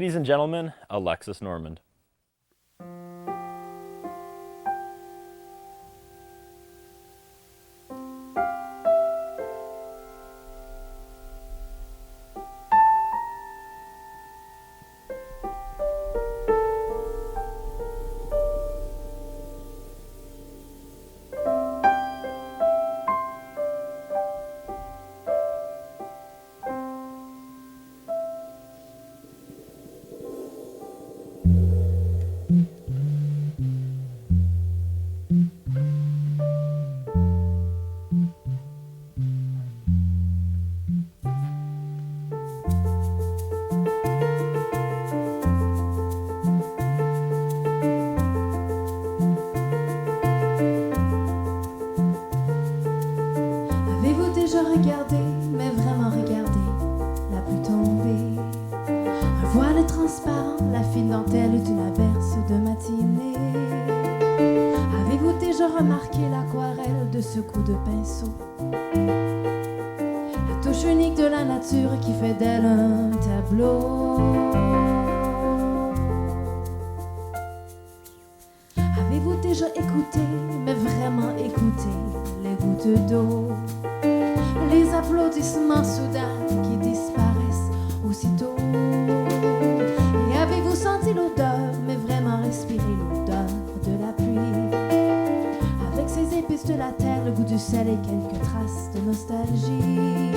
Ladies and gentlemen, Alexis Normand. Regardez, mais vraiment regardez la pluie tomber. Un voile transparent, la fine dentelle d'une averse de matinée. Avez-vous déjà remarqué l'aquarelle de ce coup de pinceau? La touche unique de la nature qui fait d'elle un tableau. Avez-vous déjà écouté, mais vraiment écouté, les gouttes d'eau? Les applaudissements soudains qui disparaissent aussitôt. Et avez-vous senti l'odeur, mais vraiment respiré l'odeur de la pluie? Avec ses épices de la terre, le goût du sel et quelques traces de nostalgie.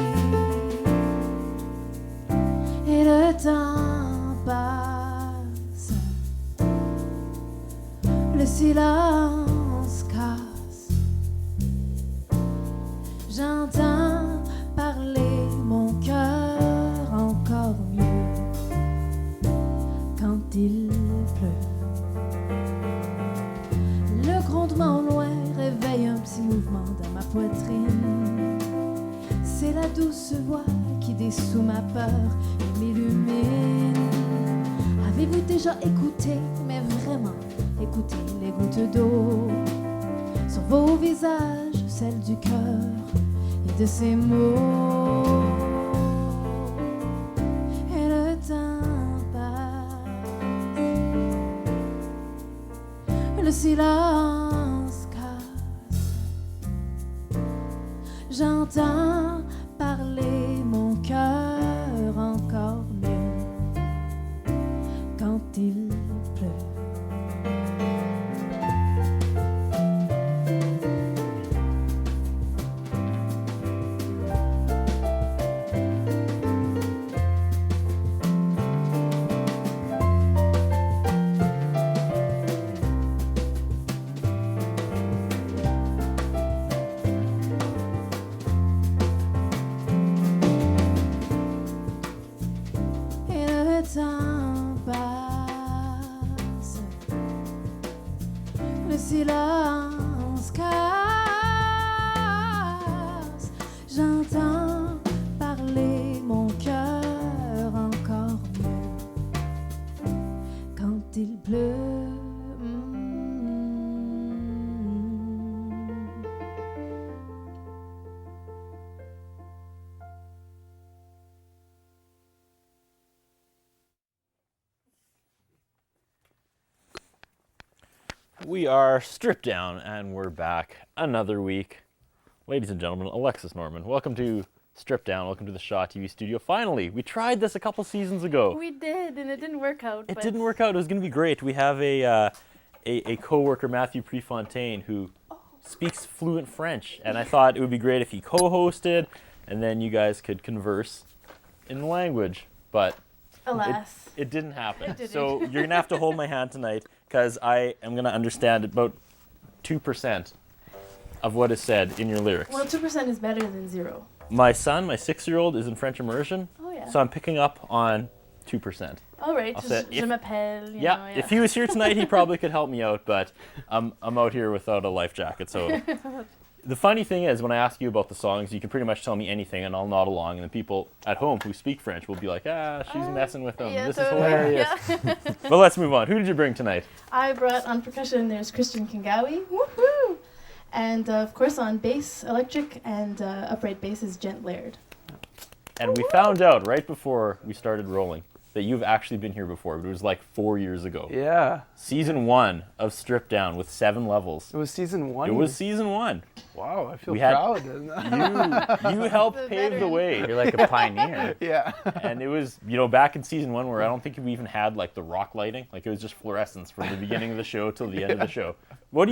Et le temps passe, le silence casse. J'entends parler mon cœur encore mieux quand il pleut. Le grondement au loin réveille un petit mouvement dans ma poitrine. C'est la douce voix qui dissout ma peur et m'illumine. Avez-vous déjà écouté, mais vraiment écouté les gouttes d'eau sur vos visages, celles du cœur et de ces mots? Et le temps passe, le silence casse. J'entends parler mon cœur encore mieux quand il pleut. Temps passe, le silence casse. J'entends parler mon cœur encore mieux quand il pleut. We are stripped down and we're back another week. Ladies and gentlemen, Alexis Normand, welcome to Stripped Down. Welcome to the Shaw TV studio. Finally, we tried this a couple seasons ago. We did, and it didn't work out. It didn't work out. It was going to be great. We have a co-worker, Matthew Prefontaine, who speaks fluent French, and I thought it would be great if he co-hosted, and then you guys could converse in the language. But alas, it didn't happen. It didn't. So you're going to have to hold my hand tonight, because I am going to understand about 2% of what is said in your lyrics. Well, 2% is better than 0. My son, my 6-year-old, is in French immersion, Oh, yeah. so I'm picking up on 2%. All right, I'll say je m'appelle, you know, Yeah, if he was here tonight, he probably could help me out, but I'm out here without a life jacket. So the funny thing is, when I ask you about the songs, you can pretty much tell me anything, and I'll nod along, and the people at home who speak French will be like, she's messing with them. Yeah, This totally. is hilarious. Yeah. But let's move on. Who did you bring tonight? I brought on percussion, there's Christian Kingawi, woohoo! And of course on bass, electric, and upright bass is Gent Laird. And we found out right before we started rolling that you've actually been here before, but it was like 4 years ago. Yeah. Season 1 of Stripped Down with 7 levels. It was season 1? It was season 1. Wow, I feel We had- proud. You helped The pave the veteran. way. You're like a pioneer. Yeah. And it was, back in season 1 where I don't think we even had like the rock lighting. Like it was just fluorescence from the beginning of the show till the end of the show. Were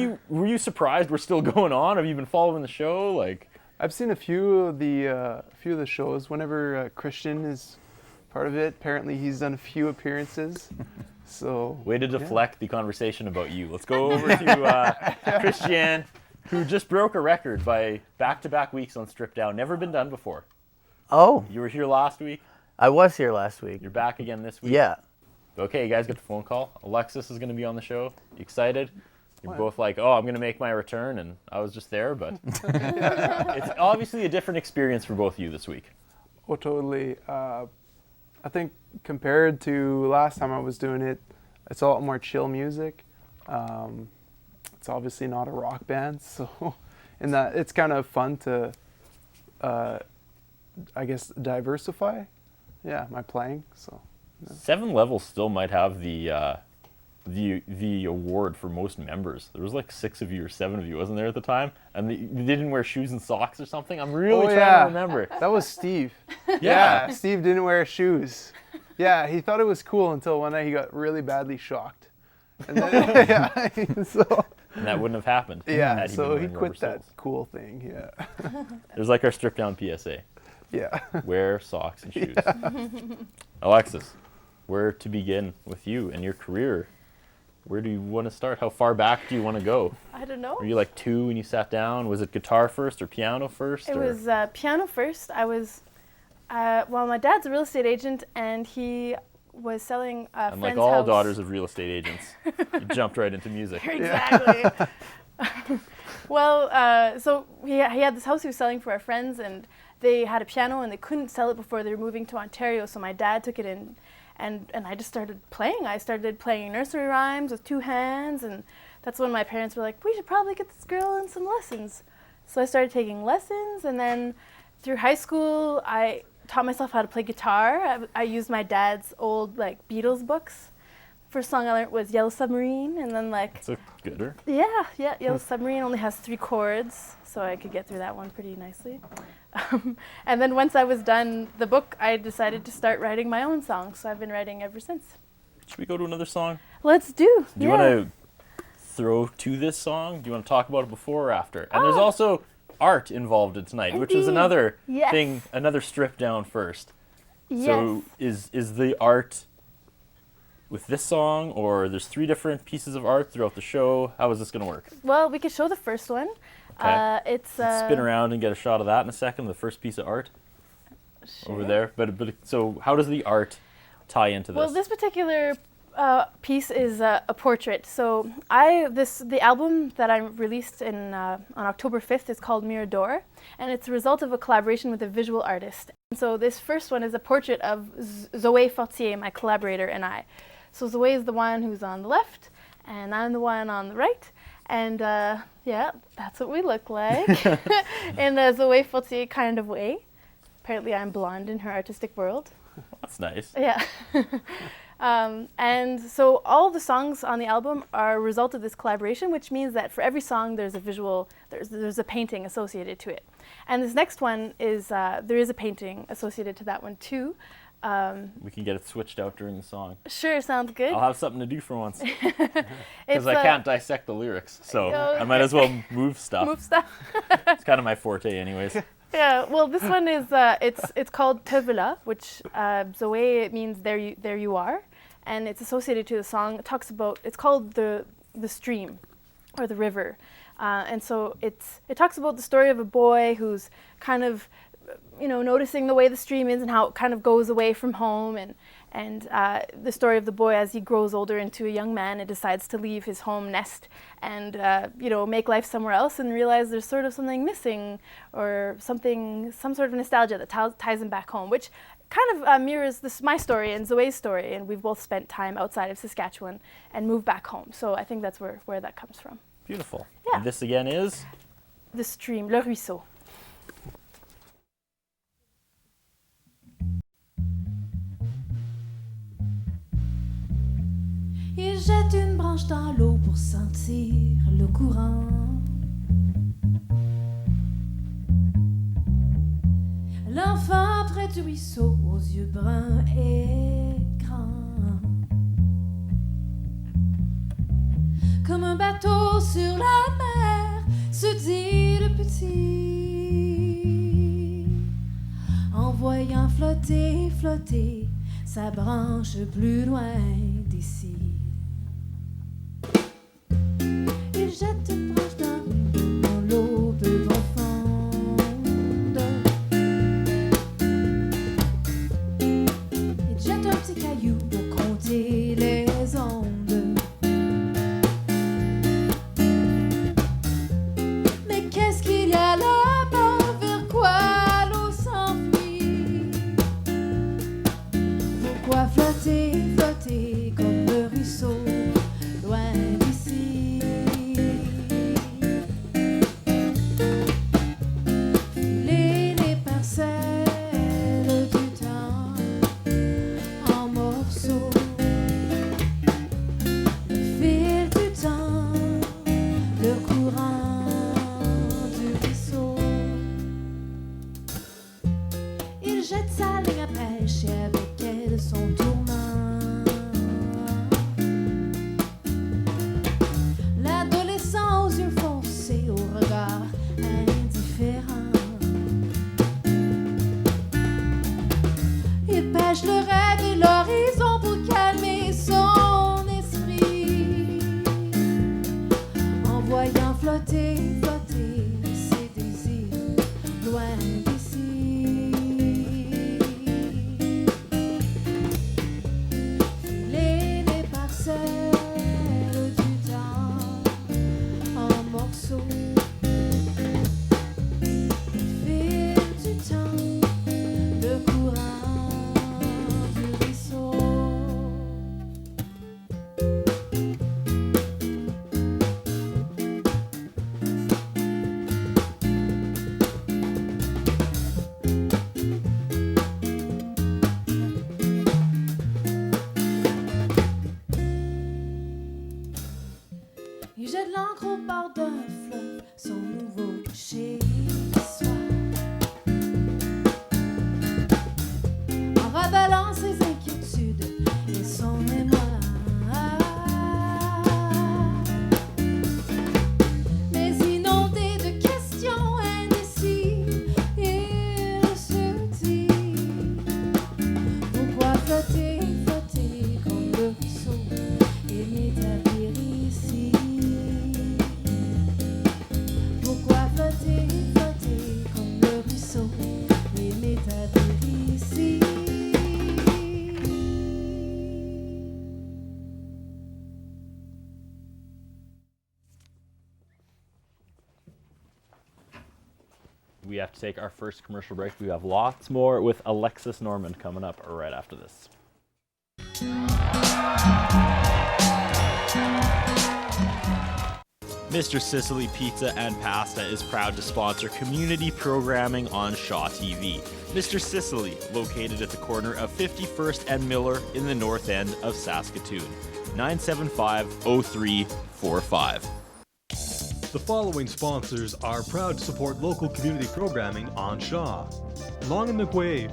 you surprised we're still going on? Have you been following the show? Like, I've seen a few of the shows. Whenever Christian is part of it, apparently he's done a few appearances. So way to deflect the conversation about you. Let's go over to Christian, who just broke a record by back-to-back weeks on Stripped Down. Never been done before. Oh, You were here last week. I was here last week. You're back again this week. Yeah. Okay, you guys get the phone call. Alexis is going to be on the show. You excited? You're both like, oh, I'm going to make my return, and I was just there, but it's obviously a different experience for both of you this week. Oh, totally. I think compared to last time I was doing it, it's a lot more chill music. It's obviously not a rock band, so in that it's kind of fun to, I guess, diversify. Yeah, my playing. So 7 Levels still might have the award for most members. There was like 6 of you or 7 of you, wasn't there at the time? And they didn't wear shoes and socks or something. I'm really trying to remember. That was Steve. Yeah. Steve didn't wear shoes. Yeah, he thought it was cool until one night he got really badly shocked. And then, yeah, so And that wouldn't have happened. yeah, had he so been he wearing quit rubber that soles. cool thing. Yeah, It was like our Stripped Down PSA. yeah. Wear socks and shoes. Alexis, where to begin with you and your career? Where do you want to start? How far back do you want to go? I don't know. Were you like 2 when you sat down? Was it guitar first or piano first? It or? was piano first. I was, my dad's a real estate agent, and he was selling a And friend's like all house. daughters of real estate agents, you jumped right into music. Exactly. Well, so he had this house he was selling for our friends, and they had a piano, and they couldn't sell it before they were moving to Ontario. So my dad took it in, and I just started playing. I started playing nursery rhymes with 2 hands, and that's when my parents were like, we should probably get this girl in some lessons. So I started taking lessons, and then through high school, I taught myself how to play guitar. I used my dad's old like Beatles books. First song I learned was Yellow Submarine, and then like It's a gooder. yeah, Yellow Submarine only has 3 chords, so I could get through that one pretty nicely. And then once I was done the book, I decided to start writing my own songs, so I've been writing ever since. Should we go to another song? Let's do. Do you want to throw to this song? Do you want to talk about it before or after? And there's also art involved in tonight, which was Indeed. another Yes. thing, another Stripped Down first. Yes. So is the art with this song, or there's 3 different pieces of art throughout the show? How is this going to work? Well, we could show the first one. Okay. It's Let's spin around and get a shot of that in a second, the first piece of art over there. But so how does the art tie into this? Well, this particular piece is a portrait. So the album that I released on October 5th is called Mirador, and it's a result of a collaboration with a visual artist. And so this first one is a portrait of Zoe Fortier, my collaborator, and I. So Zoe is the one who's on the left, and I'm the one on the right. And yeah, that's what we look like in a Zoe Fortier kind of way. Apparently I'm blonde in her artistic world. That's nice. Yeah. And so all the songs on the album are a result of this collaboration, which means that for every song there's a visual, there's a painting associated to it. And this next one is, there is a painting associated to that one too. We can get it switched out during the song. Sure, sounds good. I'll have something to do for once. It's, Because I can't dissect the lyrics, so Oh, I might as well move stuff. move stuff. It's kind of my forte anyways. Yeah, well, this one is, it's called Te voilà, which Zoe means there you are. And it's associated to the song. It talks about, it's called the stream or the river. And so it talks about the story of a boy who's kind of, noticing the way the stream is and how it kind of goes away from home, and the story of the boy as he grows older into a young man and decides to leave his home nest and make life somewhere else and realize there's sort of something missing or some sort of nostalgia that ties him back home, which kind of mirrors my story and Zoe's story, and we've both spent time outside of Saskatchewan and moved back home. So I think that's where that comes from. Beautiful. Yeah. And this again is? The stream, le ruisseau. jette une branche dans l'eau pour sentir le courant. L'enfant près du ruisseau aux yeux bruns et grands, comme un bateau sur la mer, se dit le petit, en voyant flotter, flotter sa branche plus loin d'ici. Il jette une branche dans l'eau peu profonde. Il jette un petit caillou pour compter les ondes. Mais qu'est-ce qu'il y a là-bas? Vers quoi l'eau s'enfuit? Pourquoi flotter, flotter comme le ruisseau loin d'ici? Filer les parcelles du temps en morceaux. Le fil du temps, le courant du ruisseau. Il jette sa ligne à pêche et avec elle son tourment. L'adolescent aux yeux foncés, au regard indifférent. Il pêche le rêve et l'horizon pour calmer son esprit, en voyant flotter, flotter ses désirs loin d'ici. Filer les parcelles du temps en morceaux. Le fil du temps, le courant du ruisseau. Il jette l'encre au bord d'un fleuve, son nouveau chez soi, en ravalant ses inquiétudes et son mémoire. Mais inondé de questions indécis, il se dit: pourquoi flotter, flotter comme le ruisseau et m'établir ici? Pourquoi flotter, flotter comme le ruisseau et m'établir ici? We have to take our first commercial break. We have lots more with Alexis Normand coming up right after this. Mr. Sicily Pizza and Pasta is proud to sponsor community programming on Shaw TV. Mr. Sicily, located at the corner of 51st and Miller in the north end of Saskatoon. 975-0345. The following sponsors are proud to support local community programming on Shaw. Long and McQuaid,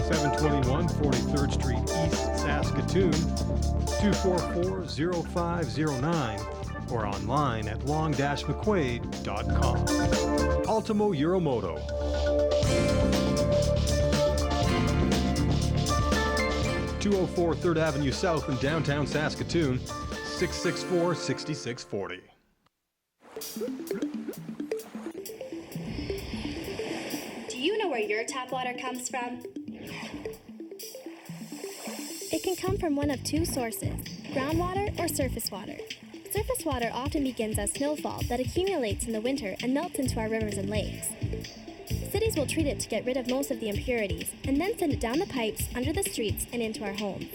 721 43rd Street East, Saskatoon, 244-0509, or online at long-mcquaid.com. Ultimo Euromoto, 204 3rd Avenue South in downtown Saskatoon, 664-6640. Do you know where your tap water comes from? It can come from one of two sources, groundwater or surface water. Surface water often begins as snowfall that accumulates in the winter and melts into our rivers and lakes. Cities will treat it to get rid of most of the impurities and then send it down the pipes, under the streets, and into our homes.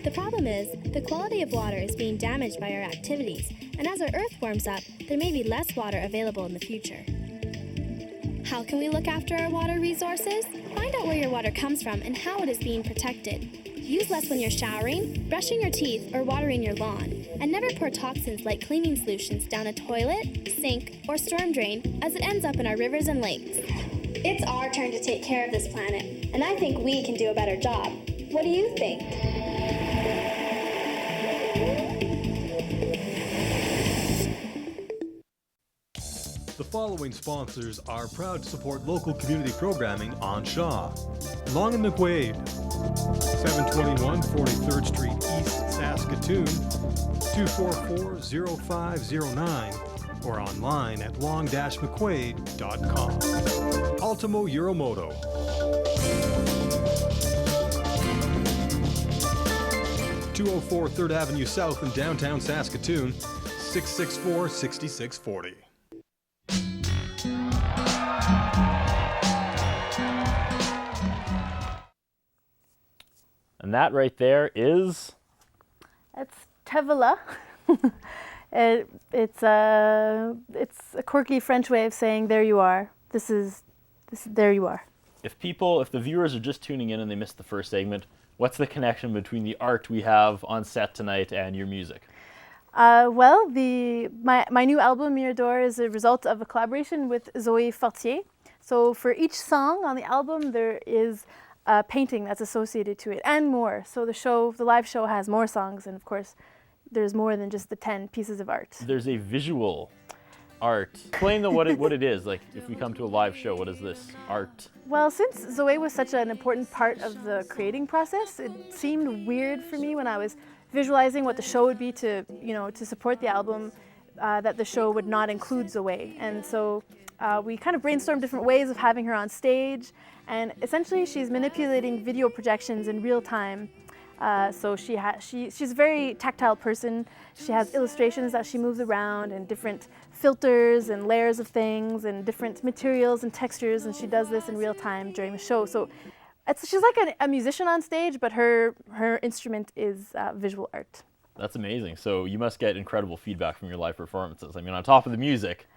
The problem is, the quality of water is being damaged by our activities, and as our earth warms up, there may be less water available in the future. How can we look after our water resources? Find out where your water comes from and how it is being protected. Use less when you're showering, brushing your teeth, or watering your lawn. And never pour toxins like cleaning solutions down a toilet, sink, or storm drain, as it ends up in our rivers and lakes. It's our turn to take care of this planet, and I think we can do a better job. What do you think? The following sponsors are proud to support local community programming on Shaw. Long and McQuaid, 721 43rd Street East, Saskatoon, 244-0509, or online at long-mcquaid.com. Ultimo Euromoto. (204 3rd Avenue South in downtown Saskatoon), 664-6640. And that right there is It's Tevela. It's a quirky French way of saying there you are. This there you are. if the viewers are just tuning in and they missed the first segment, what's the connection between the art we have on set tonight and your music? Well, my new album Mirador is a result of a collaboration with Zoe Fortier. So for each song on the album, there is a painting that's associated to it and more. So the live show has more songs, and of course, there's more than just the 10 pieces of art. There's a visual art. Explain what it is. Like, if we come to a live show, what is this art? Well, since Zoe was such an important part of the creating process, it seemed weird for me when I was visualizing what the show would be to support the album, that the show would not include Zoe. And so we kind of brainstormed different ways of having her on stage, and essentially she's manipulating video projections in real time. So she's a very tactile person. She has illustrations that she moves around and different filters and layers of things and different materials and textures, and she does this in real time during the show. So she's like a musician on stage, but her instrument is visual art. That's amazing. So you must get incredible feedback from your live performances. I mean, on top of the music,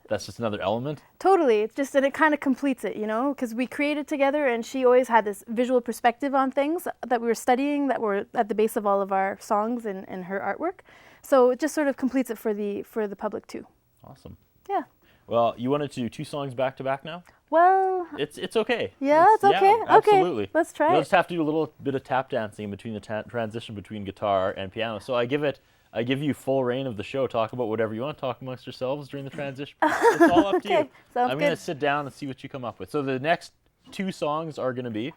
that's just another element. Totally. It's just that it kind of completes it, because we created together, and she always had this visual perspective on things that we were studying, that were at the base of all of our songs and her artwork. So it just sort of completes it for the public too. Awesome. Yeah. Well, you wanted to do 2 songs back to back now? Well, It's okay. yeah, it's okay. Yeah, absolutely. Okay, let's try You'll it. just have to do a little bit of tap dancing in between the transition between guitar and piano. So I give you full reign of the show. Talk about whatever you want. Talk amongst yourselves during the transition. It's all up to you. Okay, sounds I'm going to good. sit down and see what you come up with. So the next 2 songs are going to be?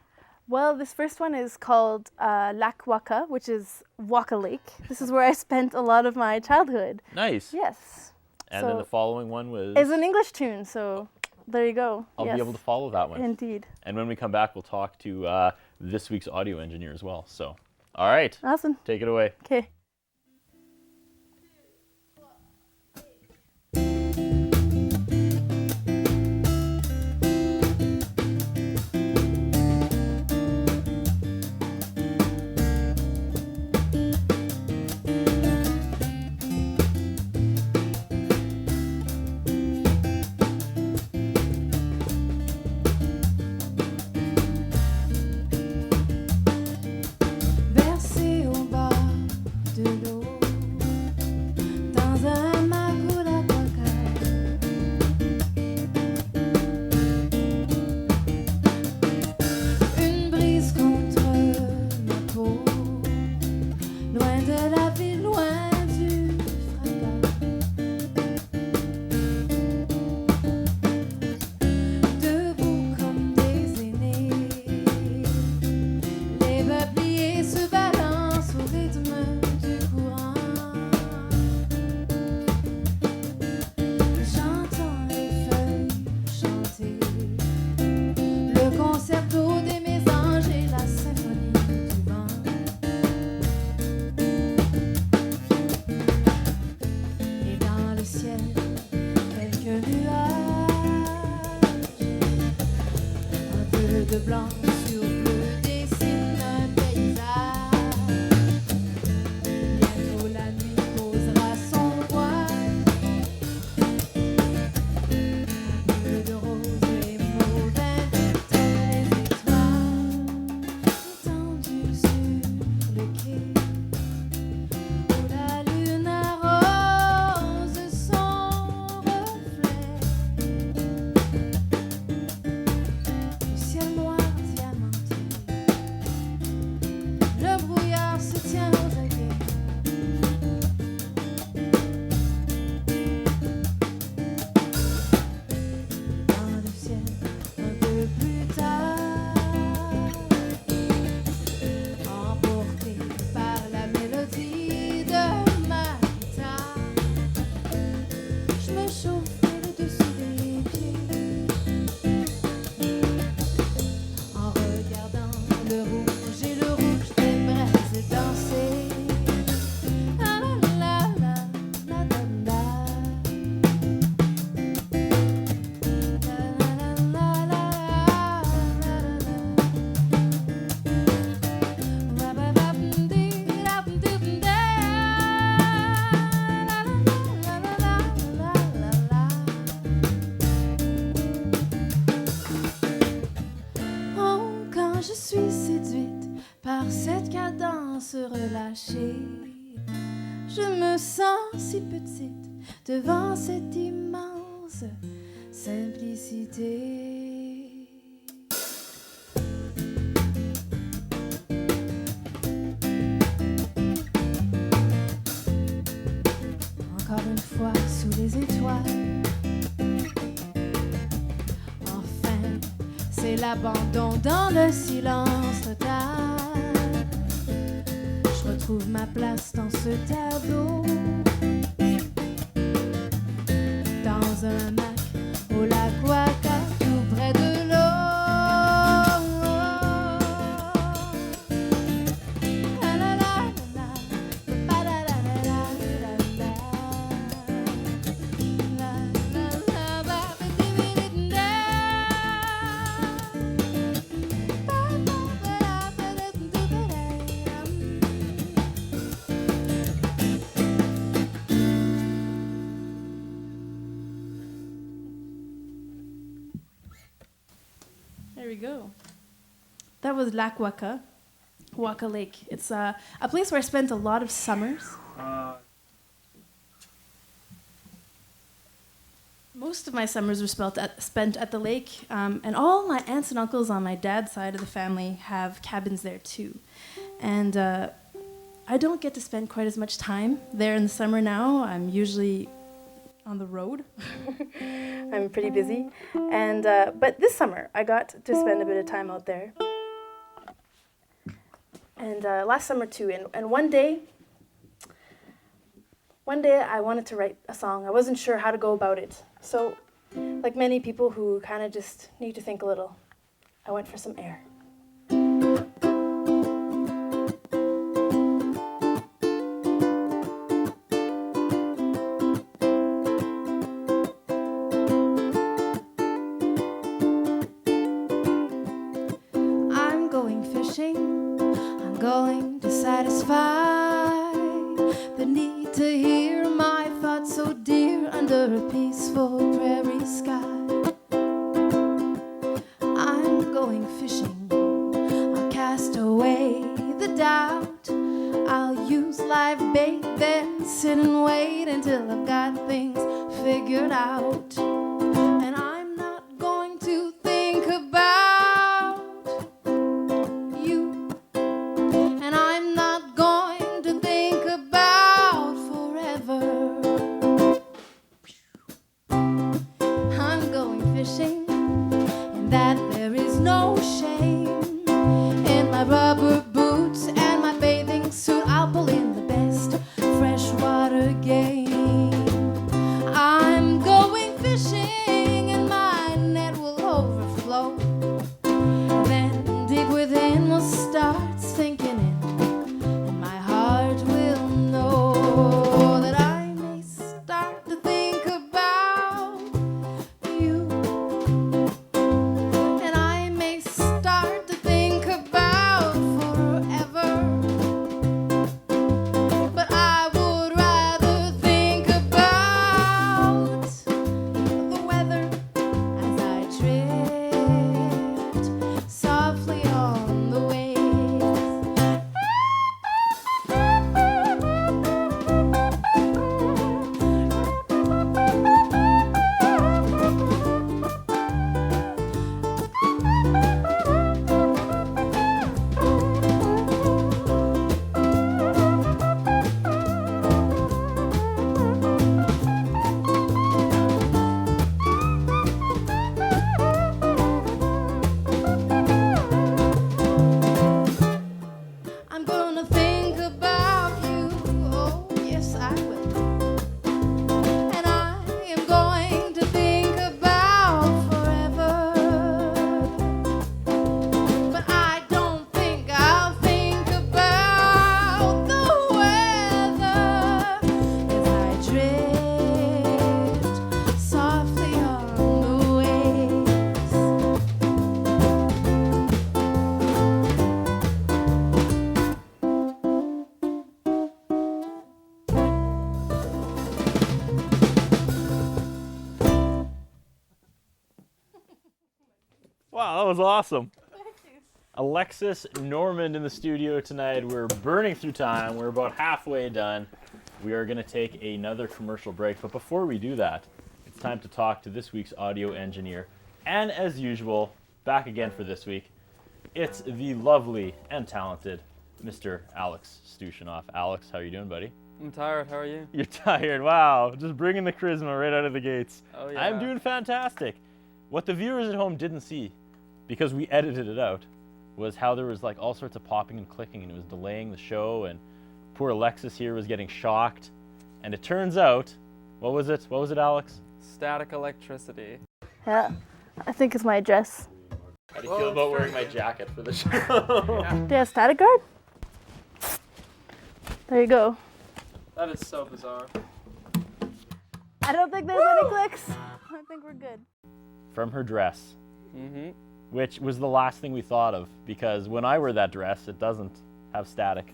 Well, this first one is called Lac Waka, which is Waka Lake. This is where I spent a lot of my childhood. Nice. Yes. And then the following one was? It's an English tune, so there you go. I'll be able to follow that one. Indeed. And when we come back, we'll talk to this week's audio engineer as well. So, all right. Awesome. Take it away. Okay. Versé au bord si petite devant cette immense simplicité. Encore une fois sous les étoiles. Enfin, c'est l'abandon dans le silence total. Je retrouve ma place dans ce tableau. Dans un lac au lac Waka, tout près de l'eau. La la la la, ba la la la la la la. La la la ba ba di di di da. Ba ba ba da ba da di di da. There we go. That was Lac Waka, Waka Lake. It's a place where I spent a lot of summers. Most of my summers were spent at the lake, and all my aunts and uncles on my dad's side of the family have cabins there too. And I don't get to spend quite as much time there in the summer now. I'm usually on the road. I'm pretty busy. And but this summer I got to spend a bit of time out there. And last summer too. And one day I wanted to write a song. I wasn't sure how to go about it. So, like many people who kind of just need to think a little, I went for some air. I'm going fishing. I'm going to satisfy the need to hear my thoughts so dear under a peaceful prairie sky. I'm going fishing. I'll cast away the doubt. I'll use live bait, then sit and wait until I've got things figured out. And I'm not going to think about you. And I'm not going to think about forever. I'm going fishing, and that there is no shame. In my rubber boots and my bathing suit, I'll pull in the best freshwater game. I'm going fishing, and my net will overflow. Then deep within will start sinking in, and my heart will know that I may start to think about you. And I may start to think about forever. But I would rather think about the weather as I drift softly on the waves. I'm gonna think about you, oh yes I will. And I am going to think about forever. But I don't think I'll think about the weather as I drift softly on the waves. Wow, that was awesome. Alexis Normand in the studio tonight. We're burning through time. We're about halfway done. we are going to take another commercial break. But before we do that, it's time to talk to this week's audio engineer. And as usual, back again for this week, it's the lovely and talented Mr. Alex Stushinov. Alex, how are you doing, buddy? I'm tired. How are you? You're tired. Wow. Just bringing the charisma right out of the gates. Oh, yeah. I'm doing fantastic. What the viewers at home didn't see, because we edited it out, was how there was like all sorts of popping and clicking, and it was delaying the show, and poor Alexis here was getting shocked. And it turns out, what was it? What was it, Alex? Static electricity. Yeah, I think it's my dress. How do you feel about wearing my jacket for the show? Do you have static guard? There you go. That is so bizarre. I don't think there's any clicks. I think we're good. From her dress, Mm-hmm. which was the last thing we thought of, because when I wear that dress, it doesn't have static.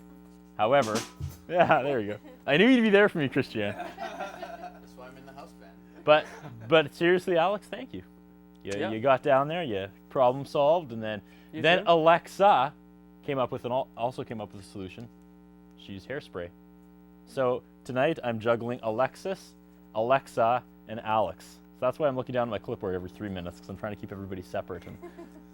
However, yeah, there you go. I knew you'd be there for me, Christian. That's why I'm in the house band. But seriously, Alex, thank you. Yeah. You got down there, you problem solved, and then You then too. Alexa came up with also came up with a solution. She used hairspray. So tonight I'm juggling Alexis, Alexa, and Alex. So that's why I'm looking down at my clipboard every 3 minutes, because I'm trying to keep everybody separate and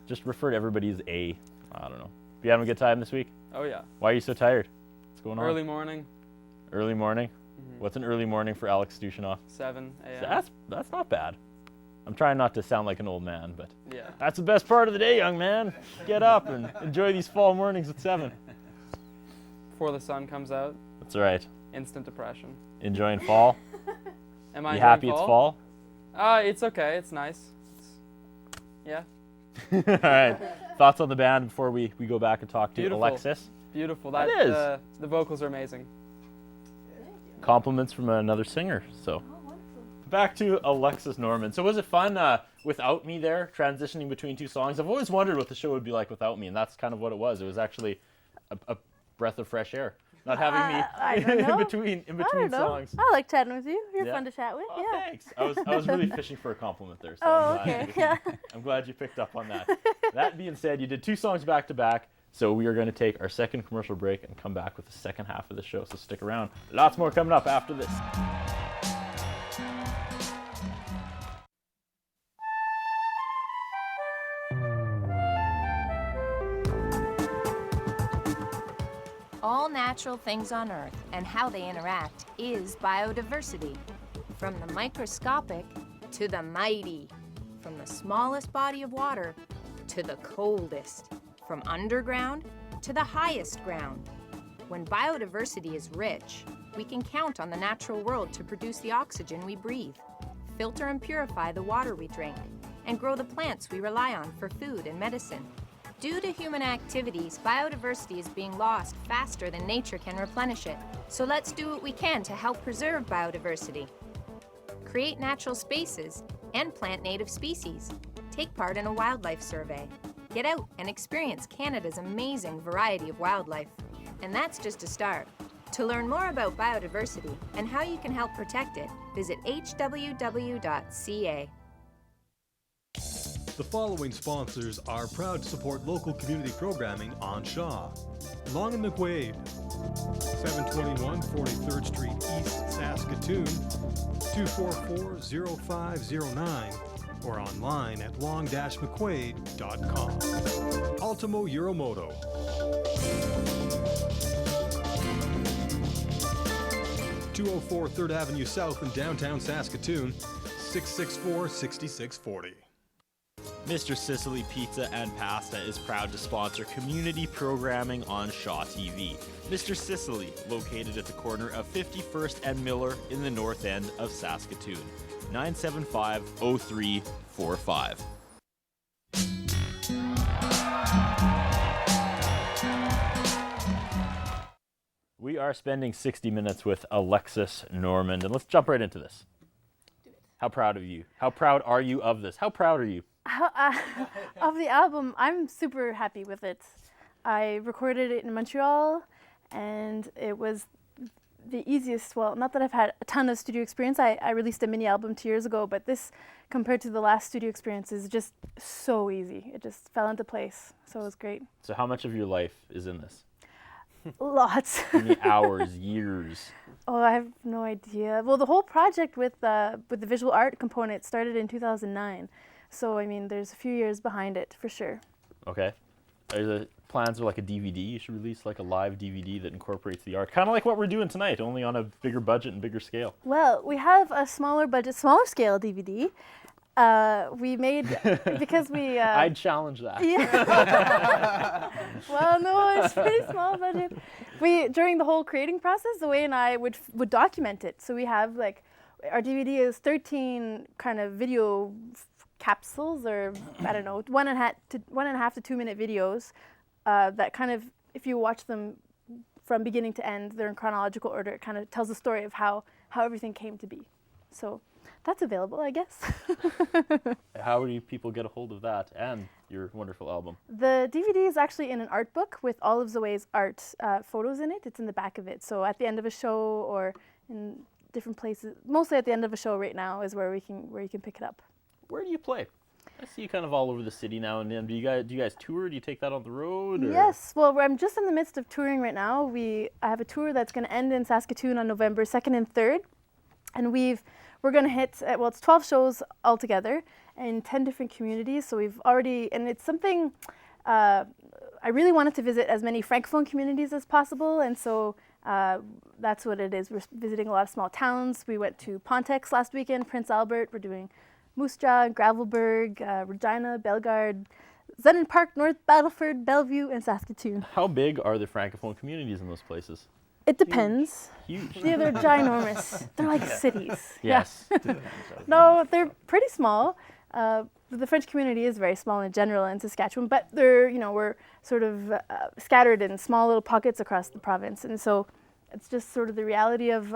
just refer to everybody as A. I don't know. You having a good time this week? Oh, yeah. Why are you so tired? What's going on? Early morning, Early morning? Mhm. What's an early morning for Alex Stushinov? 7 a.m. That's not bad. I'm trying not to sound like an old man, but Yeah. that's the best part of the day, young man. Get up and enjoy these fall mornings at 7. Before the sun comes out, That's right. instant depression. Enjoying fall? Am I You happy enjoying it's fall? It's okay. It's nice. Yeah. All right. Thoughts on the band before we go back and talk to Beautiful. Alexis? Beautiful. It is. The vocals are amazing. Compliments from another singer. So back to Alexis Normand. So was it fun without me there, transitioning between two songs? I've always wondered what the show would be like without me, and that's kind of what it was. It was actually a breath of fresh air, not having I me don't know. in I between don't know. songs. I like chatting with you. You're Yeah? fun to chat with. Oh, yeah. thanks. I was really fishing for a compliment there. So Oh, I'm glad okay. Yeah. I'm glad you picked up on that. That being said, you did 2 songs back to back, so we are going to take our second commercial break and come back with the second half of the show. So stick around. Lots more coming up after this. All natural things on Earth and how they interact is biodiversity. From the microscopic to the mighty, from the smallest body of water to the coldest, from underground to the highest ground. When biodiversity is rich, we can count on the natural world to produce the oxygen we breathe, filter and purify the water we drink, and grow the plants we rely on for food and medicine. Due to human activities, biodiversity is being lost faster than nature can replenish it. So let's do what we can to help preserve biodiversity. Create natural spaces and plant native species. Take part in a wildlife survey. Get out and experience Canada's amazing variety of wildlife. And that's just a start. To learn more about biodiversity and how you can help protect it, visit hww.ca. The following sponsors are proud to support local community programming on Shaw. Long and McQuaid, 721 43rd Street East, Saskatoon, 244-0509, or online at long-mcquaid.com. Ultimo Euromoto. (204 3rd Avenue South in downtown Saskatoon, 664-6640. Mr. Sicily Pizza and Pasta is proud to sponsor community programming on Shaw TV. Mr. Sicily, located at the corner of 51st and Miller in the north end of Saskatoon. 975-0345. We are spending 60 minutes with Alexis Normand, and let's jump right into this. How proud of you? How proud are you of this? How proud are you? Of the album, I'm super happy with it. I recorded it in Montreal, and it was the easiest. Well, not that I've had a ton of studio experience. I released a mini album 2 years ago, but this, compared to the last studio experience, is just so easy. It just fell into place, so it was great. So how much of your life is in this? Lots. How many hours, years? Oh, I have no idea. Well, the whole project with the visual art component started in 2009. So, I mean, there's a few years behind it, for sure. Okay. Are the plans are like a DVD? You should release like a live DVD that incorporates the art. Kind of like what we're doing tonight, only on a bigger budget and bigger scale. Well, we have a smaller budget, smaller scale DVD. We made, because we... I'd challenge that. Yeah. Well, no, it's pretty small budget. During the whole creating process, Zoe and I would document it. So we have like, our DVD is 13 kind of video capsules, or I don't know, 1.5 to 2 minute videos that kind of, if you watch them from beginning to end, they're in chronological order. It kind of tells the story of how everything came to be. So that's available, I guess. How do people get a hold of that and your wonderful album? The DVD is actually in an art book with all of Zoe's art photos in it. It's in the back of it. So at the end of a show or in different places, mostly at the end of a show right now is where you can pick it up. Where do you play? I see you kind of all over the city now and then. Do you guys tour? Do you take that on the road? Or? Yes. Well, I'm just in the midst of touring right now. I have a tour that's going to end in Saskatoon on November 2nd and 3rd. And we're going to hit, it's 12 shows altogether in 10 different communities. So we've already, and it's something, I really wanted to visit as many Francophone communities as possible. And so that's what it is. We're visiting a lot of small towns. We went to Pontex last weekend, Prince Albert. We're doing Moose Jaw, Gravelbourg, Regina, Bellegarde, Zennon Park, North Battleford, Bellevue, and Saskatoon. How big are the Francophone communities in those places? It depends. Huge. Yeah, they're ginormous. They're like cities. Yes. Yeah. No, they're pretty small. The French community is very small in general in Saskatchewan, but we're sort of scattered in small little pockets across the province. And so it's just sort of the reality of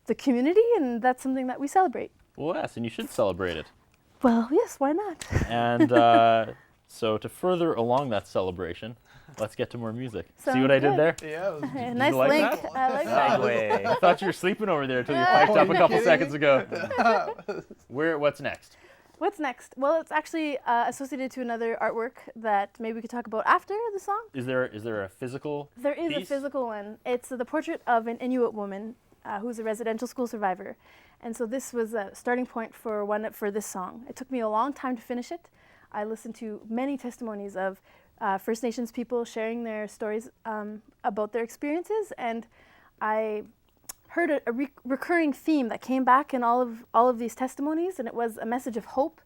the community, and that's something that we celebrate. Well, yes, and you should celebrate it. Well, yes, why not? And so to further along that celebration, let's get to more music. Sounds See what I did good. there? Yeah. Nice like link. that? I like that. Segue. I thought you were sleeping over there until you piped up a couple seconds ago. What's next? What's next? Well, it's actually associated to another artwork that maybe we could talk about after the song. Is there a physical There is piece? a physical one. It's the portrait of an Inuit woman who's a residential school survivor. And so this was a starting point for this song. It took me a long time to finish it. I listened to many testimonies of First Nations people sharing their stories about their experiences, and I heard a recurring theme that came back in all of these testimonies, and it was a message of hope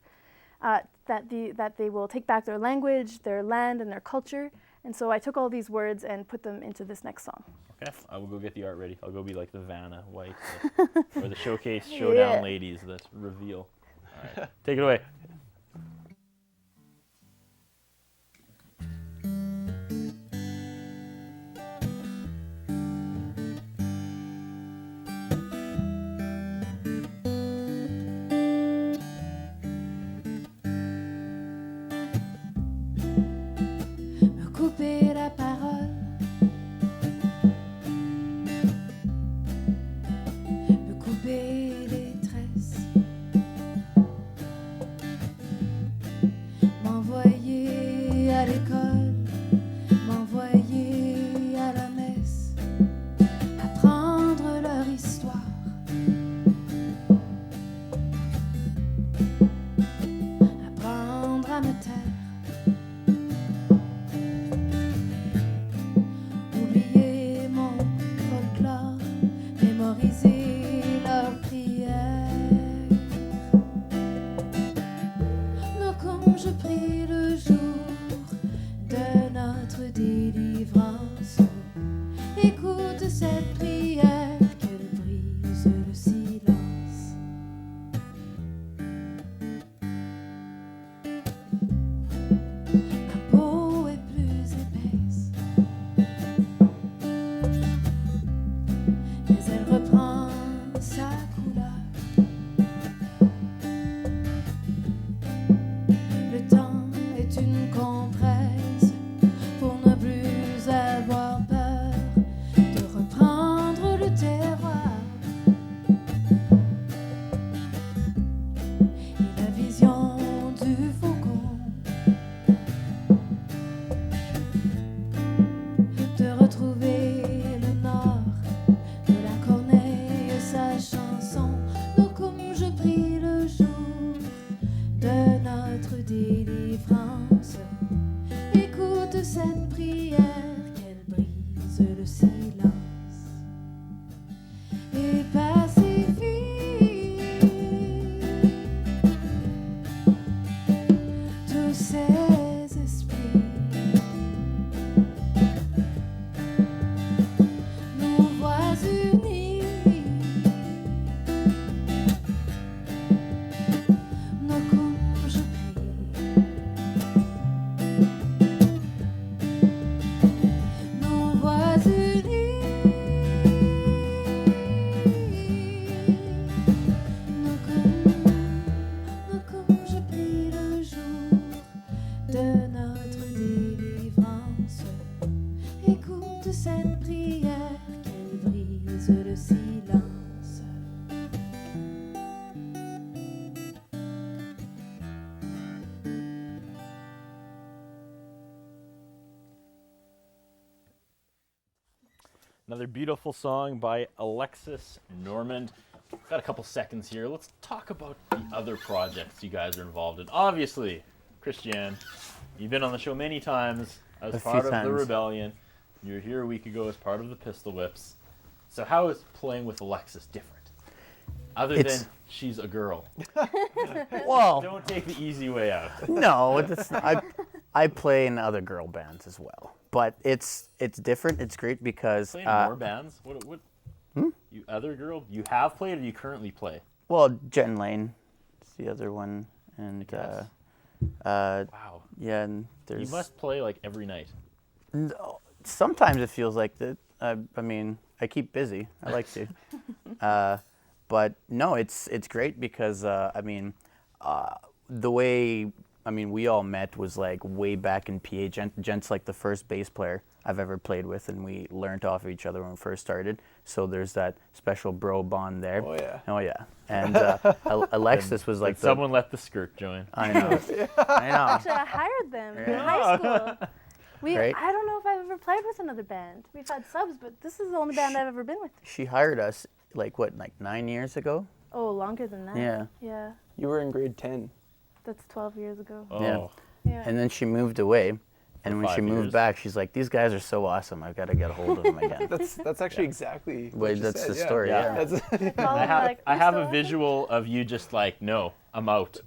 that they will take back their language, their land, and their culture. And so I took all these words and put them into this next song. Okay, I will go get the art ready. I'll go be like the Vanna White or the Showcase Showdown Yeah. ladies that reveal. All right, take it away. Me couper la parole, me couper les tresses, Another beautiful song by Alexis Normand. Got a couple seconds here. Let's talk about the other projects you guys are involved in. Obviously, Christiane, you've been on the show many times as part of the Rebellion. You were here a week ago as part of the Pistol Whips. So how is playing with Alexis different? Other than she's a girl. Well, don't take the easy way out. No, I play in other girl bands as well, but it's different. It's great because Playing in more bands. What? You other girl? You have played, or you currently play? Well, Jen Lane, is the other one, and wow. Yeah, and there's. You must play like every night. No, sometimes it feels like that. I mean, I keep busy. I like to. But no, it's great because I mean, the way we all met was like way back in PA. Jen's like the first bass player I've ever played with, and we learned off of each other when we first started. So there's that special bro bond there. Oh yeah. Oh yeah. And Alexis was like someone let the skirt join. I know. I know. Actually, I hired them in high school. Right? I don't know if I've ever played with another band. We've had subs, but this is the only band I've ever been with. She hired us like 9 years ago? Oh, longer than that. Yeah. Yeah. You were in grade 10. That's 12 years ago. Oh. Yeah. Yeah. And then she moved away. And when she 5 moved years. back, she's like, "These guys are so awesome. I've got to get a hold of them again." That's actually exactly what Wait, you that's said, the story. Yeah. Yeah. I have a visual of you just like, no, I'm out,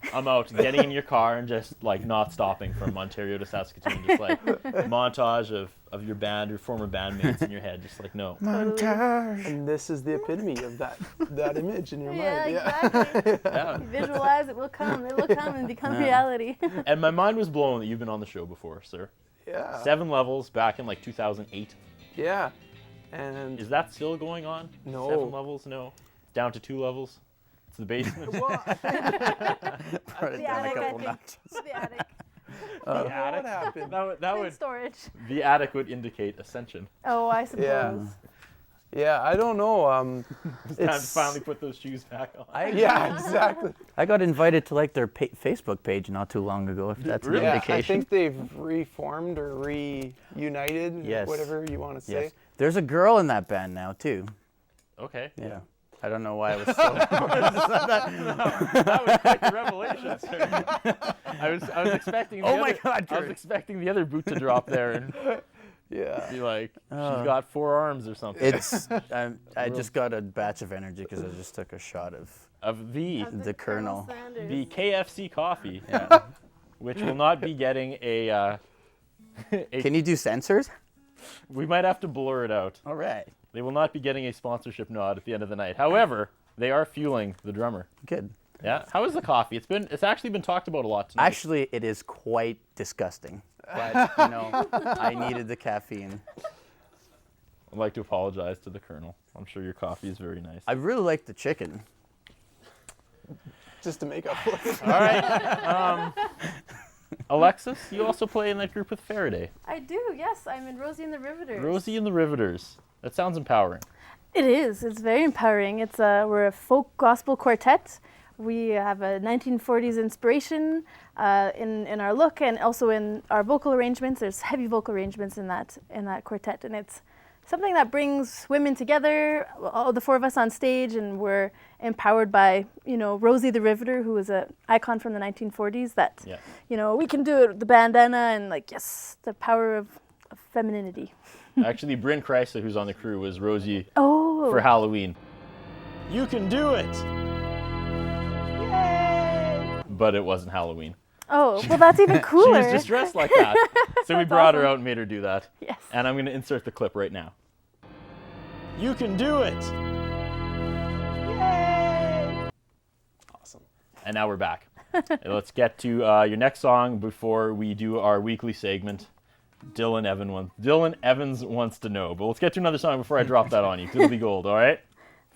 getting in your car and just like not stopping from Ontario to Saskatoon, just like montage of your band, your former bandmates in your head, just like no. Montage. And this is the epitome of that image in your Yeah, mind. exactly. Yeah. You visualize it will come. It will come and become reality. And my mind was blown that you've been on the show before, sir. Yeah. 7 levels back in like 2008. Yeah. And Is that still going on? No. 7 levels? No. It's down to 2 levels. It's the basement. Brought it The down a attic, I couple think. notches. The attic. The attic. what happened? That Clean would storage. the attic would indicate ascension. Oh, I suppose. Yeah, I don't know. It's time to finally put those shoes back on. Yeah, exactly. I got invited to like their Facebook page not too long ago. If that's Really? an Yeah, I indication. think they've reformed or reunited, Yes. whatever you want to say. Yes. There's a girl in that band now too. Okay. Yeah. I don't know why I was so. That was quite the revelation, sir. I was expecting. Oh my God, I was Drew. expecting the other boot to drop there and Yeah. be like, she's got 4 arms or something. It's. I just got a batch of energy because I just took a shot of Of the the Colonel. Sanders. the KFC coffee, Yeah. which will not be getting a. Can you do sensors? We might have to blur it out. All right. They will not be getting a sponsorship nod at the end of the night. However, they are fueling the drummer. Good. Yeah. How is the coffee? It's actually been talked about a lot tonight. Actually, it is quite disgusting. But you know, I needed the caffeine. I'd like to apologize to the Colonel. I'm sure your coffee is very nice. I really like the chicken. Just to make up for it. All right. Alexis, you also play in that group with Faraday. I do, yes. I'm in Rosie and the Riveters. Rosie and the Riveters. That sounds empowering. It is. It's very empowering. We're a folk gospel quartet. We have a 1940s inspiration in our look and also in our vocal arrangements. There's heavy vocal arrangements in that quartet, and it's something that brings women together, all the 4 of us on stage, and we're empowered by, Rosie the Riveter, who was an icon from the 1940s that, we can do it with the bandana and the power of femininity. Actually, Bryn Chrysler, who's on the crew, was Rosie Oh. for Halloween. You can do it! Yay! But it wasn't Halloween. Oh, well, that's even cooler. She was just dressed like that. So we That's brought her awesome. out and made her do that. Yes. And I'm going to insert the clip right now. You can do it! Yay! Awesome. And now we're back. Let's get to your next song before we do our weekly segment. Dylan Evans wants to know. But let's get to another song before I drop that on you, 'cause it'll be gold, all right?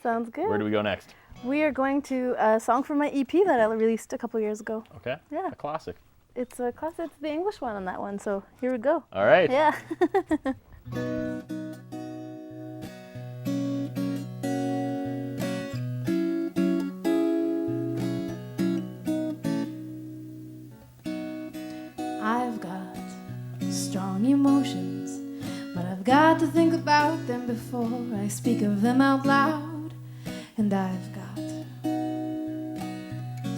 Sounds good. Where do we go next? We are going to a song from my EP that I released a couple years ago. Okay. Yeah. A classic. It's a classic. It's the English one on that one, so here we go. All right. Yeah. I've got strong emotions, but I've got to think about them before I speak of them out loud. And I've got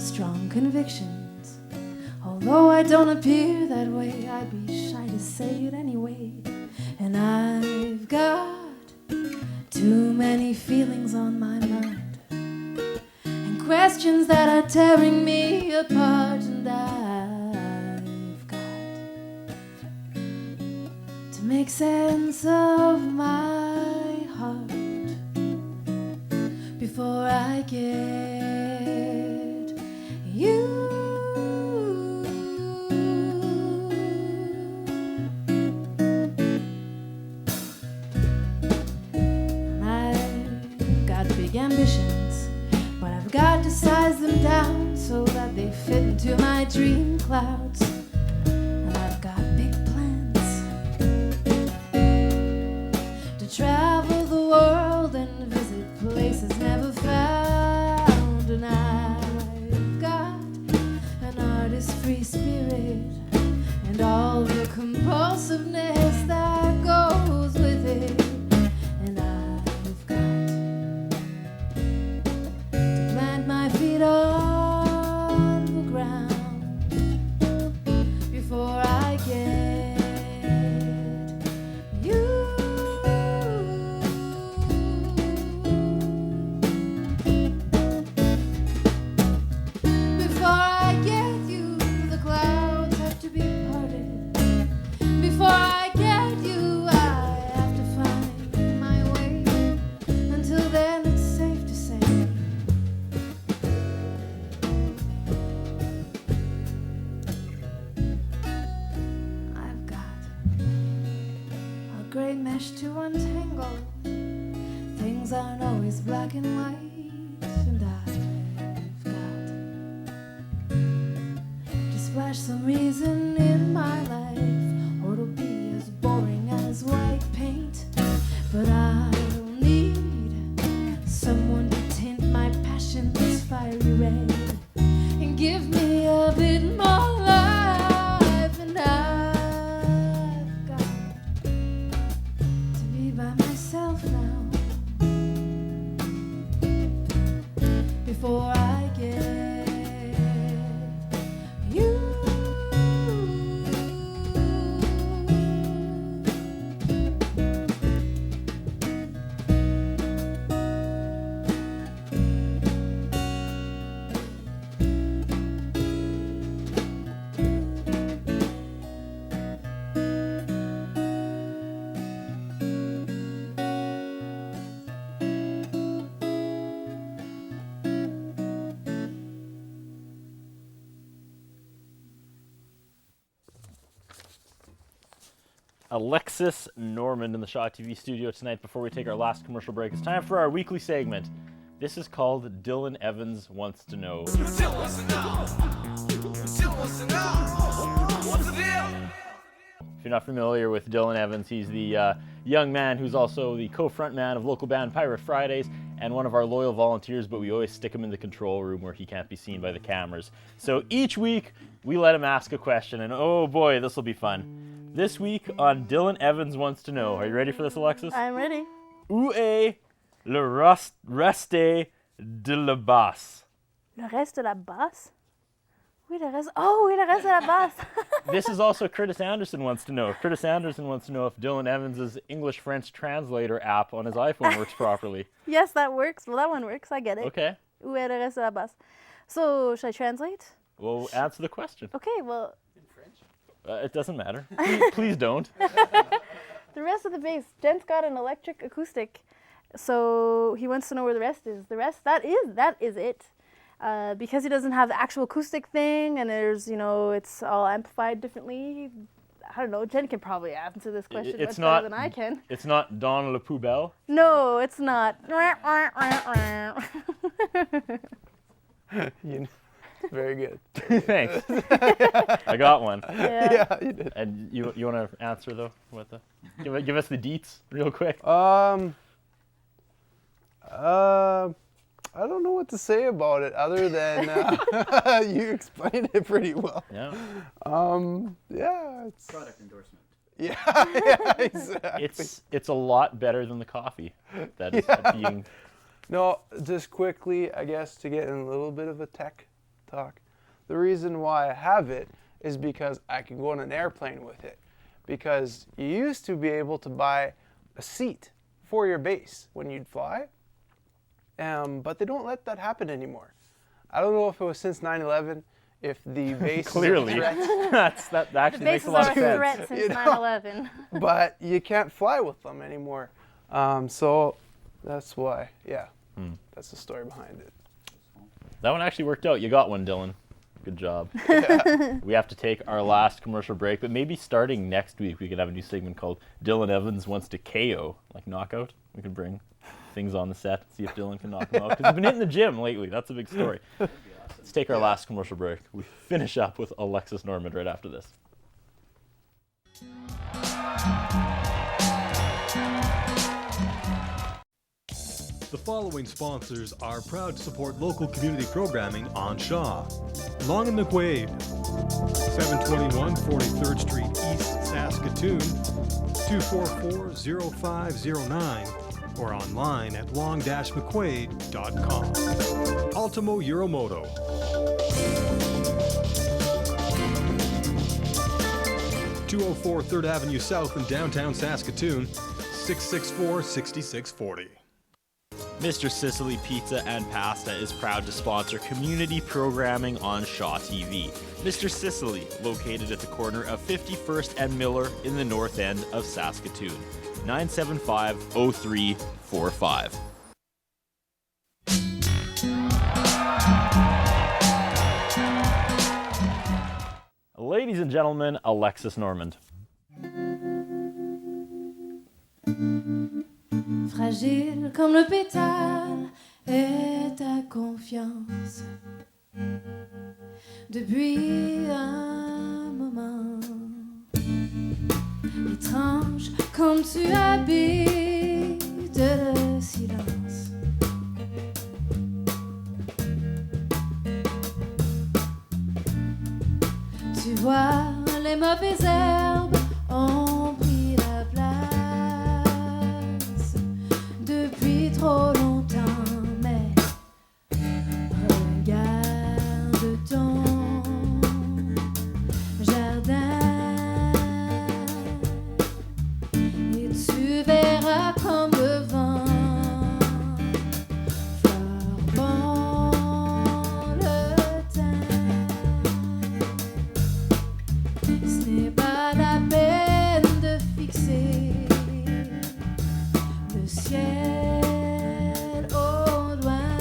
strong convictions. Although I don't appear that way, I'd be shy to say it anyway. And I've got too many feelings on my mind, and questions that are tearing me apart. And I've got to make sense of my heart before I get you. I've got big ambitions, but I've got to size them down so that they fit into my dream clouds. And I've got big plans to travel the world and visit places never found. And I've got an artist-free spirit and all the compulsiveness that goes with it. And I've got to plant my feet on the ground before I get you. Before I get you, the clouds have to be parted. Before I get you, I have to find my way. Until then, it's safe to say I've got a great mesh to untangle. Things aren't always black and white. And I've got to splash some reason in my life, or it'll be as boring as white paint. But I'll need someone to tint my passions fiery red and give me a bit more life. And I've got to be by myself now before I get you. Alexis Normand in the Shaw TV studio tonight. Before we take our last commercial break, it's time for our weekly segment. This is called Dylan Evans Wants to Know. If you're not familiar with Dylan Evans, he's the young man who's also the co-frontman of local band Pirate Fridays and one of our loyal volunteers, but we always stick him in the control room where he can't be seen by the cameras. So each week, we let him ask a question, and oh boy, this will be fun. This week on Dylan Evans Wants to Know. Are you ready for this, Alexis? I'm ready. Où est le reste de la basse? Le reste de la basse? Oui, le reste. Oh, oui, le reste de la basse. This is also Curtis Anderson wants to know. Curtis Anderson wants to know if Dylan Evans' English-French translator app on his iPhone works properly. Yes, that works. Well, that one works. I get it. Okay. Où est le reste de la basse? So, should I translate? Well, answer the question. Okay, well. It doesn't matter. Please don't. The rest of the bass. Jen's got an electric acoustic, so he wants to know where the rest is. The rest, that is it. Because he doesn't have the actual acoustic thing, and there's, it's all amplified differently. I don't know. Jen can probably answer this question much better than I can. It's not Dans le Poubelle? No, it's not. Very good. Thanks. I got one. Yeah, you did. And you want to answer though? What the? Give us the deets real quick. I don't know what to say about it other than you explained it pretty well. Yeah. Yeah, it's product endorsement. Yeah, yeah, exactly. It's a lot better than the coffee that is being. No, just quickly, I guess, to get in a little bit of a tech talk. The reason why I have it is because I can go on an airplane with it. Because you used to be able to buy a seat for your base when you'd fly, but they don't let that happen anymore. I don't know if it was since 9/11, if the base Clearly. that actually makes a lot of sense. Threat since 9/11. But you can't fly with them anymore. So that's why, yeah, that's the story behind it. That one actually worked out. You got one, Dylan. Good job. We have to take our last commercial break, but maybe starting next week we could have a new segment called Dylan Evans Wants to KO, like knockout. We could bring things on the set, see if Dylan can knock him out. Because he's been hitting the gym lately. That's a big story. Let's take our last commercial break. We finish up with Alexis Normand right after this. The following sponsors are proud to support local community programming on Shaw. Long and McQuaid, 721 43rd Street East, Saskatoon, 244-0509, or online at long-mcquaid.com. Ultimo Euromoto. (204 3rd Avenue South in downtown Saskatoon, 664-6640. Mr. Sicily Pizza and Pasta is proud to sponsor community programming on Shaw TV. Mr. Sicily, located at the corner of 51st and Miller in the north end of Saskatoon. 975-0345. Ladies and gentlemen, Alexis Normand. Fragile comme le pétale est ta confiance. Depuis un moment étrange comme tu habites le silence. Tu vois, les mauvaises herbes ont pris la place depuis trop longtemps, mais regarde ton jardin et tu verras comme le vent fleure bon le teint. Ce n'est pas la peine de fixer le ciel au loin.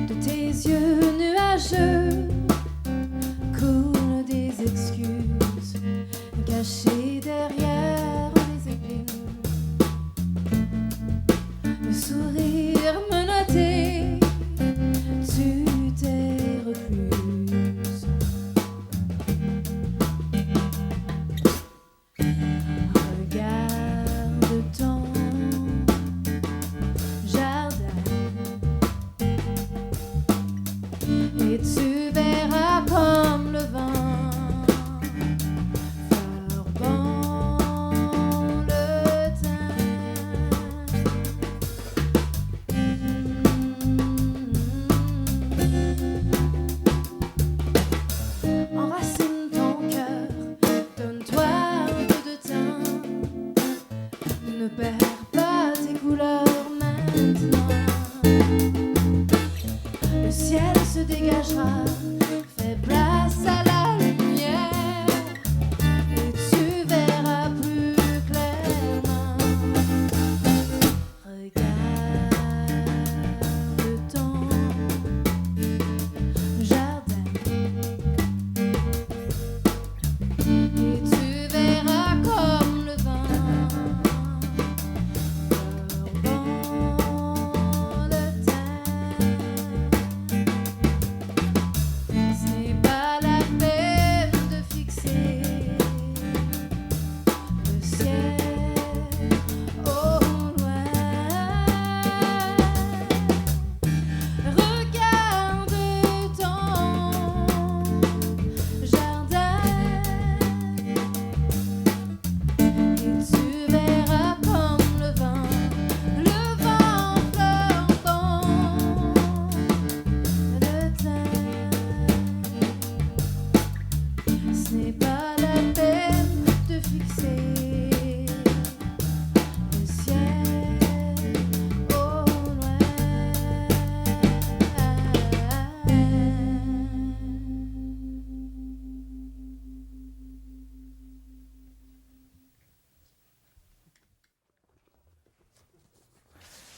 De tes yeux nuageux coulent des excuses cachées derrière les épines. Le sourire menotté, tu t'es recluse. Regarde ton jardin et tu verras comme le vent fleure bon le teint. Enracine ton cœur, donne-toi un peu de temps. Ne perds pas tes couleurs maintenant. Le ciel se dégagera, fais place à la lumière et tu verras plus clairement. Regarde ton jardin et tu verras comme le vent fleure bon le teint.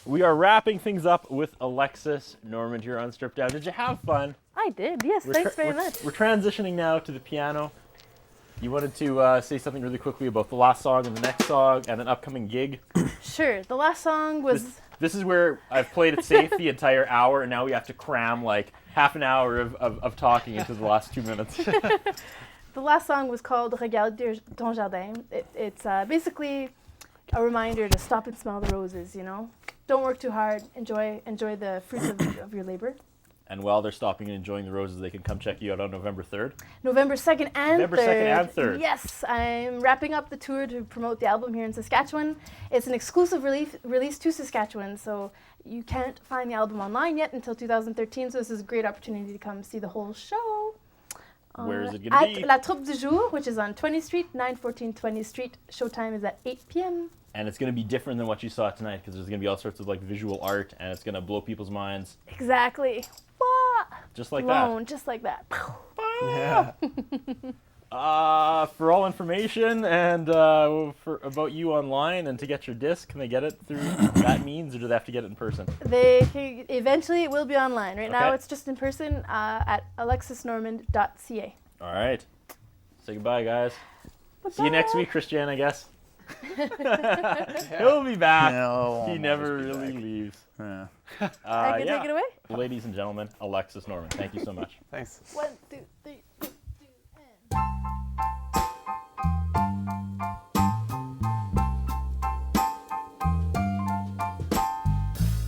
we are wrapping things up with Alexis Normand here on Stripped Down. Did you have fun? I did. Yes, thanks very much. We're transitioning now to the piano. You wanted to say something really quickly about the last song and the next song and an upcoming gig? Sure. The last song was... This is where I've played it safe the entire hour, and now we have to cram like half an hour of talking into the last 2 minutes. The last song was called Regarde ton jardin. It's basically a reminder to stop and smell the roses, you know? Don't work too hard. Enjoy the fruits of your labor. And while they're stopping and enjoying the roses, they can come check you out on November 3rd. November 2nd and 3rd. November 2nd and 3rd. Yes, I'm wrapping up the tour to promote the album here in Saskatchewan. It's an exclusive release to Saskatchewan, so you can't find the album online yet until 2013, so this is a great opportunity to come see the whole show. Where is it going to be? At La Troupe du Jour, which is on 20th Street, 914 20th Street. Showtime is at 8 p.m. And it's going to be different than what you saw tonight because there's going to be all sorts of like visual art, and it's going to blow people's minds. Exactly. Just like Blown, just like that. Yeah. For all information and about you online and to get your disc, can they get it through that means, or do they have to get it in person? Eventually it will be online. Right now Okay. it's just in person at alexisnormand.ca. All right. Say goodbye, guys. Bye-bye. See you next week, Christian, I guess. He'll be back. No, He won't never always be really back. leaves. Yeah. I can take it away? Ladies and gentlemen, Alexis Normand. Thank you so much. Thanks. 1, 2, 3, 1, 2,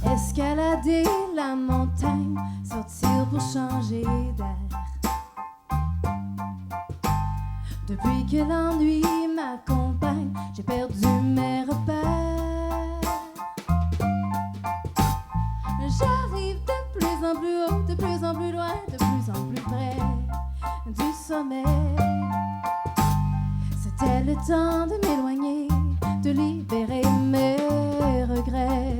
and... Escalader la montagne, sortir pour changer d'air. Depuis que l'ennui m'accompagne, j'ai perdu mes repères. J'arrive de plus en plus haut, de plus en plus loin, de plus en plus près du sommet. C'était le temps de m'éloigner, de libérer mes regrets.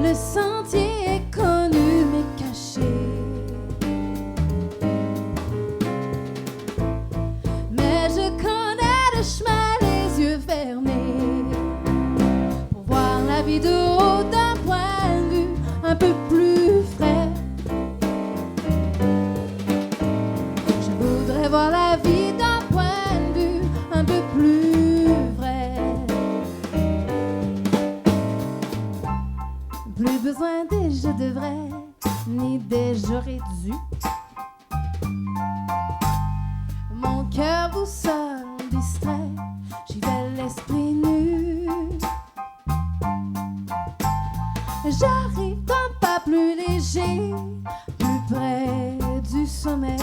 Le sentier est connu mais caché. Mais je connais le chemin les yeux fermés pour voir la vie de haut d'un point de vue un peu plus frais. Je voudrais voir la vie d'un point de vue un peu plus vrai. Plus besoin des je devrais, ni des j'aurais dû. Mon cœur boussole distrait, j'y vais l'esprit nu. J'arrive d'un pas plus léger, plus près du sommet.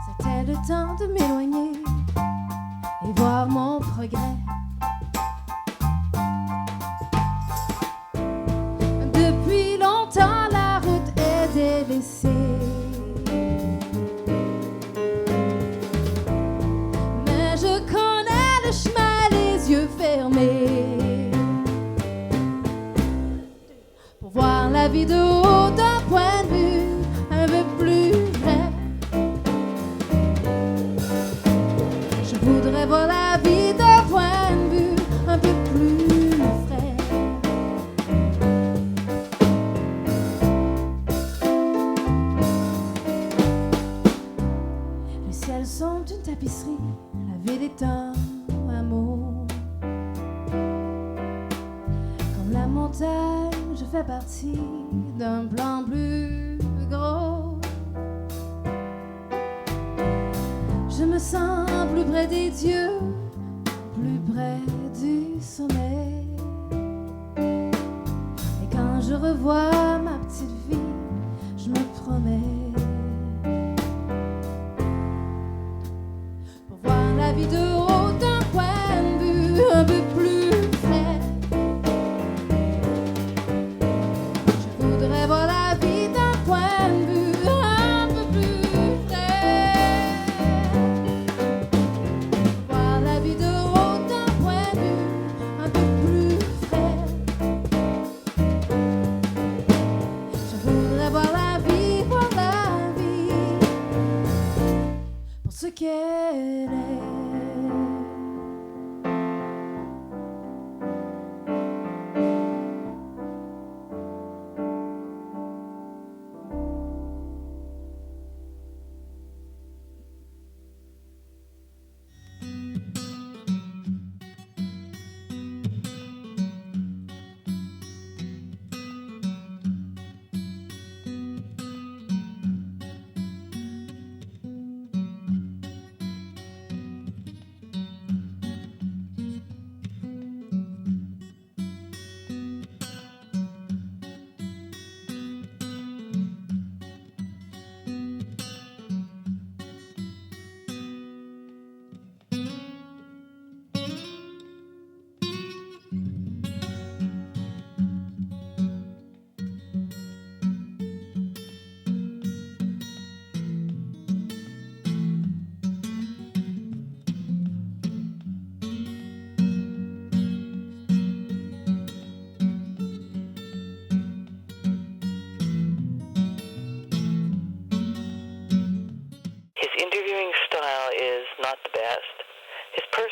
C'était le temps de m'éloigner et voir mon progrès. Depuis longtemps la route est délaissée, mais je connais le chemin les yeux fermés pour voir la vie de haut d'un point de vue un peu plus vrai. Je voudrais voir la vie d'un point de vue un peu plus frais. Les ciels sont une tapisserie, la ville est un hameau. Comme la montagne, je fais partie d'un plan plus gros. Je me sens plus près des dieux, plus près du sommet. Et quand je revois ma petite vie, je me promets pour voir la vie de haut d'un point de vue un peu plus frais. Je voudrais voir la vie d'un point de vue un peu plus frais. Voir la vie de haut d'un point de vue un peu plus frais. Je voudrais voir la vie pour ce qu'elle est.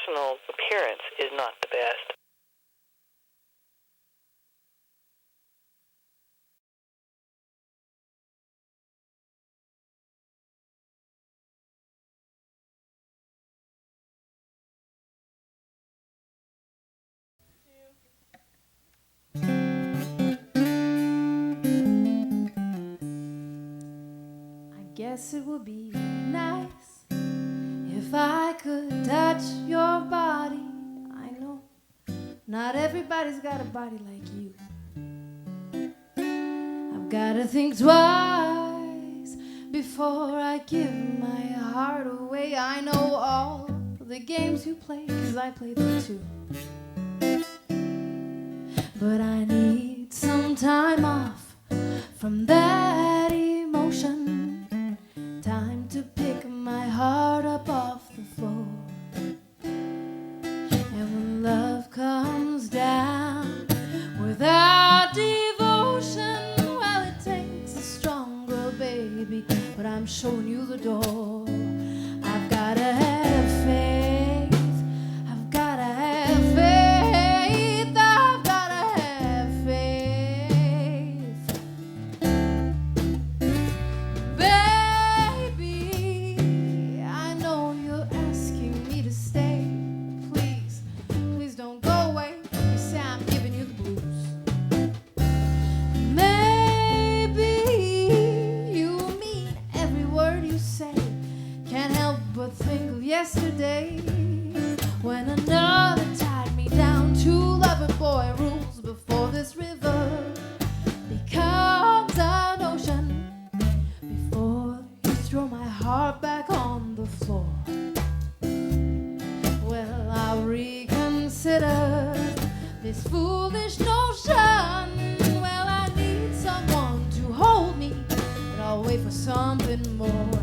personal appearance is not the best. Guess it would be nice if I could touch your body. I know not everybody's got a body like you. I've gotta think twice before I give my heart away. I know all the games you play, 'cause I play them too. But I need some time off from that emotion. Time to pick my heart up off the floor. And when love comes down without devotion, well, it takes a strong girl, baby, but I'm showing you the door. I've gotta have faith. I've gotta have faith. I've gotta have faith. I know you're asking me to stay. Please, please don't go away. You say I'm giving you the blues. Maybe you mean every word you say. Can't help but think of yesterday, when another tied me down to lover boy rules before this river becomes an ocean. Before you throw my heart back on the floor, well, I'll reconsider this foolish notion. Well, I need someone to hold me, but I'll wait for something more.